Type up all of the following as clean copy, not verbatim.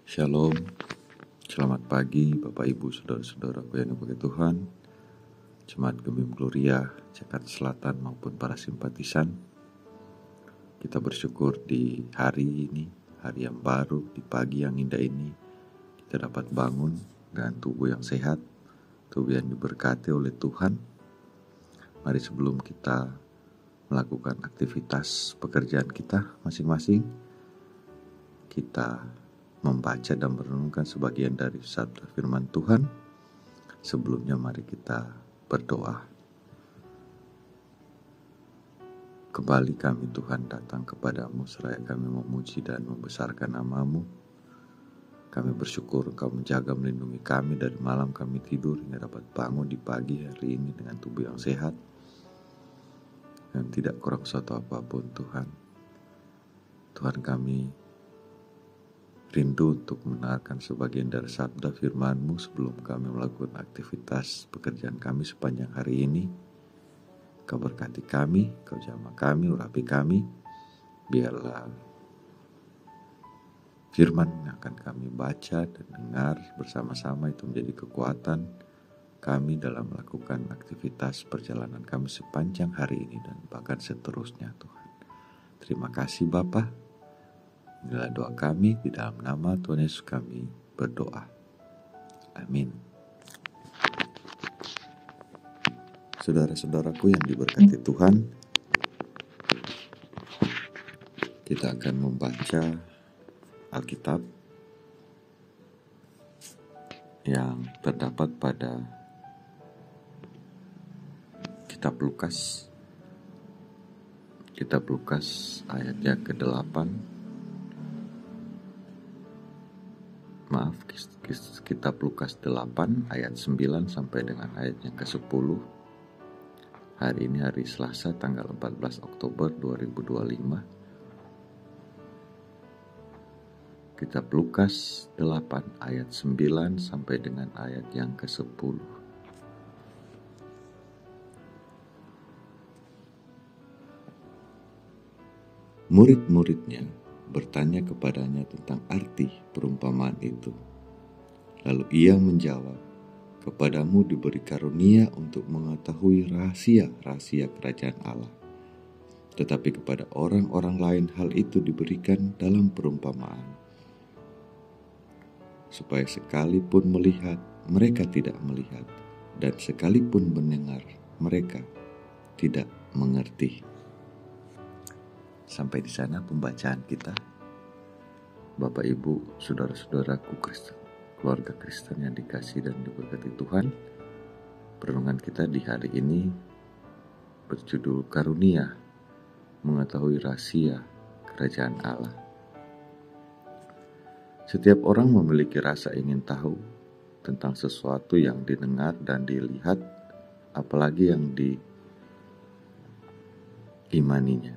Shalom, selamat pagi Bapak Ibu Saudara-saudaraku yang dimuliakan Tuhan, Jemaat Gemim Gloria, Jakarta Selatan maupun para simpatisan. Kita bersyukur di hari ini, hari yang baru, di pagi yang indah ini, kita dapat bangun dengan tubuh yang sehat, tubuh yang diberkati oleh Tuhan. Mari sebelum kita melakukan aktivitas pekerjaan kita masing-masing, kita membaca dan merenungkan sebagian dari sabda firman Tuhan. Sebelumnya mari kita berdoa. Kembali kami Tuhan datang kepadamu seraya kami memuji dan membesarkan nama-Mu. Kami bersyukur Engkau menjaga melindungi kami dari malam kami tidur hingga dapat bangun di pagi hari ini dengan tubuh yang sehat dan tidak kurang suatu apapun Tuhan. Tuhan, kami rindu untuk mendengarkan sebagian dari sabda firman-Mu sebelum kami melakukan aktivitas pekerjaan kami sepanjang hari ini. Kau berkati kami, Kau jamah kami, urapi kami. Biarlah firman yang akan kami baca dan dengar bersama-sama itu menjadi kekuatan kami dalam melakukan aktivitas perjalanan kami sepanjang hari ini dan bahkan seterusnya Tuhan. Terima kasih Bapa. Inilah doa kami, di dalam nama Tuhan Yesus kami berdoa. Amin. Saudara-saudaraku yang diberkati Tuhan, kita akan membaca Alkitab yang terdapat pada Kitab Lukas. Kitab Lukas ayat yang ke-8. Kitab Lukas 8 ayat 9 sampai dengan ayat yang ke-10. Hari ini hari Selasa tanggal 14 Oktober 2025. Kitab Lukas 8 ayat 9 sampai dengan ayat yang ke-10. Murid-muridnya bertanya kepadanya tentang arti perumpamaan itu. Lalu ia menjawab, "Kepadamu diberi karunia untuk mengetahui rahasia-rahasia kerajaan Allah. Tetapi kepada orang-orang lain hal itu diberikan dalam perumpamaan, supaya sekalipun melihat, mereka tidak melihat, dan sekalipun mendengar, mereka tidak mengerti." Sampai di sana pembacaan kita. Bapak Ibu, saudara-saudaraku Kristen, keluarga Kristen yang dikasihi dan diberkati Tuhan. Perenungan kita di hari ini berjudul Karunia Mengetahui Rahasia Kerajaan Allah. Setiap orang memiliki rasa ingin tahu tentang sesuatu yang didengar dan dilihat, apalagi yang diimaninya.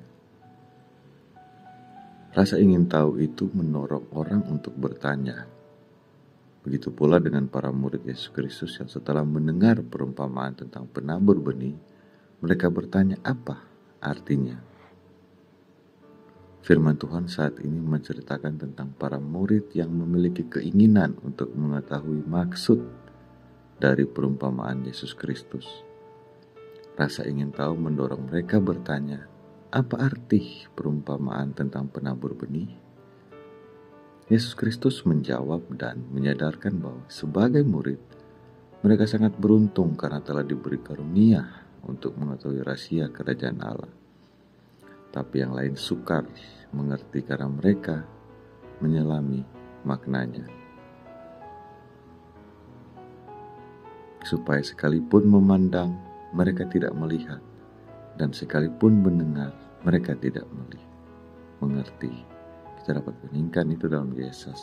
Rasa ingin tahu itu mendorong orang untuk bertanya. Begitu pula dengan para murid Yesus Kristus yang setelah mendengar perumpamaan tentang penabur benih, mereka bertanya apa artinya. Firman Tuhan saat ini menceritakan tentang para murid yang memiliki keinginan untuk mengetahui maksud dari perumpamaan Yesus Kristus. Rasa ingin tahu mendorong mereka bertanya, apa arti perumpamaan tentang penabur benih? Yesus Kristus menjawab dan menyadarkan bahwa sebagai murid, mereka sangat beruntung karena telah diberi karunia untuk mengetahui rahasia kerajaan Allah. Tapi yang lain sukar mengerti karena mereka menyelami maknanya. Supaya sekalipun memandang, mereka tidak melihat, dan sekalipun mendengar, mereka tidak mengerti. Kita dapat bandingkan itu dalam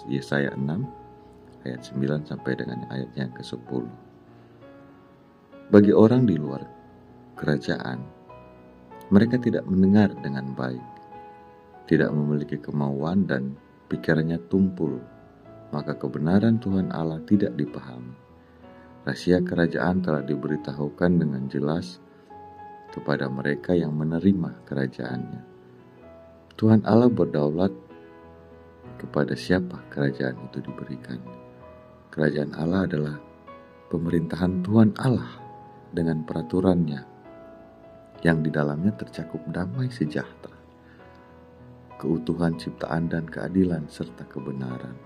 Yesaya 6 ayat 9 sampai dengan ayat yang ke-10. Bagi orang di luar kerajaan, mereka tidak mendengar dengan baik, tidak memiliki kemauan dan pikirannya tumpul, maka kebenaran Tuhan Allah tidak dipahami. Rahasia kerajaan telah diberitahukan dengan jelas kepada mereka yang menerima kerajaannya. Tuhan Allah berdaulat kepada siapa kerajaan itu diberikan. Kerajaan Allah adalah pemerintahan Tuhan Allah dengan peraturannya yang di dalamnya tercakup damai sejahtera, keutuhan ciptaan dan keadilan serta kebenaran.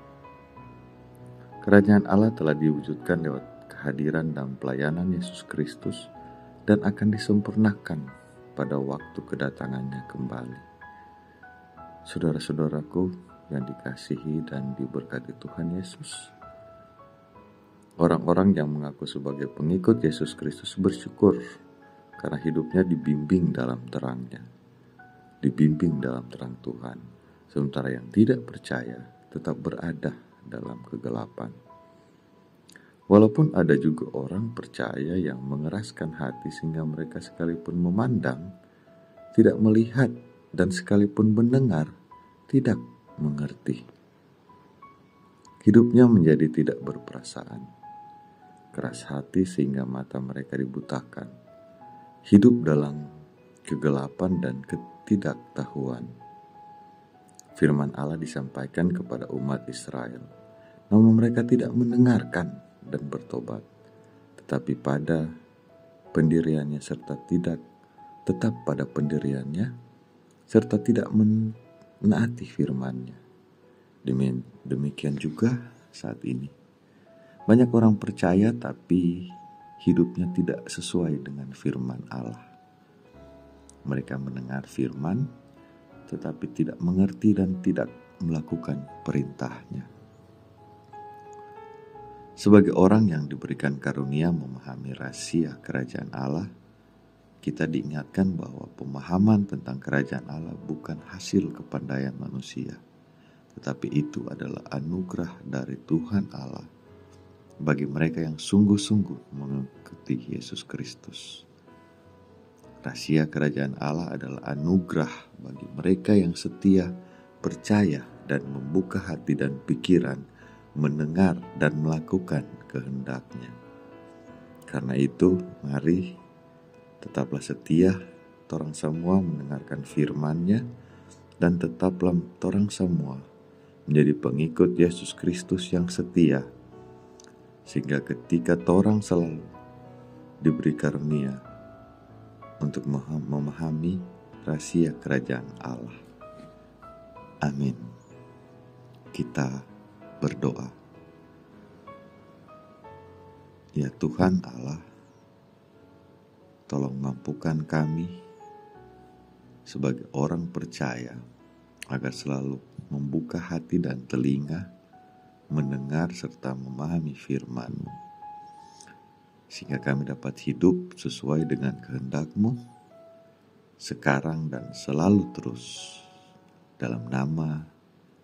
Kerajaan Allah telah diwujudkan lewat kehadiran dan pelayanan Yesus Kristus dan akan disempurnakan pada waktu kedatangannya kembali. Saudara-saudaraku yang dikasihi dan diberkati Tuhan Yesus, orang-orang yang mengaku sebagai pengikut Yesus Kristus bersyukur karena hidupnya dibimbing dalam terangnya, dibimbing dalam terang Tuhan, sementara yang tidak percaya tetap berada dalam kegelapan. Walaupun ada juga orang percaya yang mengeraskan hati sehingga mereka sekalipun memandang, tidak melihat, dan sekalipun mendengar, tidak mengerti. Hidupnya menjadi tidak berperasaan, keras hati sehingga mata mereka dibutakan, hidup dalam kegelapan dan ketidaktahuan. Firman Allah disampaikan kepada umat Israel, namun mereka tidak mendengarkan dan bertobat, tetapi pada pendiriannya serta tidak tetap pada pendiriannya serta tidak menaati firman-Nya. Demikian juga saat ini. Banyak orang percaya tapi hidupnya tidak sesuai dengan firman Allah. Mereka mendengar firman tetapi tidak mengerti dan tidak melakukan perintah-Nya. Sebagai orang yang diberikan karunia memahami rahasia kerajaan Allah, kita diingatkan bahwa pemahaman tentang kerajaan Allah bukan hasil kepandaian manusia, tetapi itu adalah anugerah dari Tuhan Allah bagi mereka yang sungguh-sungguh mengikuti Yesus Kristus. Rahasia kerajaan Allah adalah anugerah bagi mereka yang setia, percaya, dan membuka hati dan pikiran, mendengar dan melakukan kehendak-Nya. Karena itu, mari tetaplah setia torang semua mendengarkan firman-Nya, dan tetaplah torang semua menjadi pengikut Yesus Kristus yang setia, sehingga ketika torang selalu diberi karunia untuk memahami rahasia kerajaan Allah. Amin. Kita berdoa. Ya Tuhan Allah, tolong mampukan kami sebagai orang percaya agar selalu membuka hati dan telinga, mendengar serta memahami firman-Mu, sehingga kami dapat hidup sesuai dengan kehendak-Mu sekarang dan selalu terus, dalam nama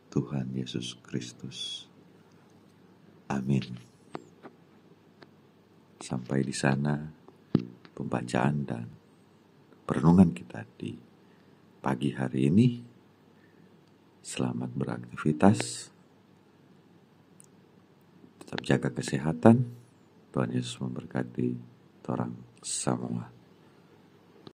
Tuhan Yesus Kristus. Amin. Sampai di sana pembacaan dan perenungan kita di pagi hari ini. Selamat beraktivitas, tetap jaga kesehatan. Tuhan Yesus memberkati orang semua.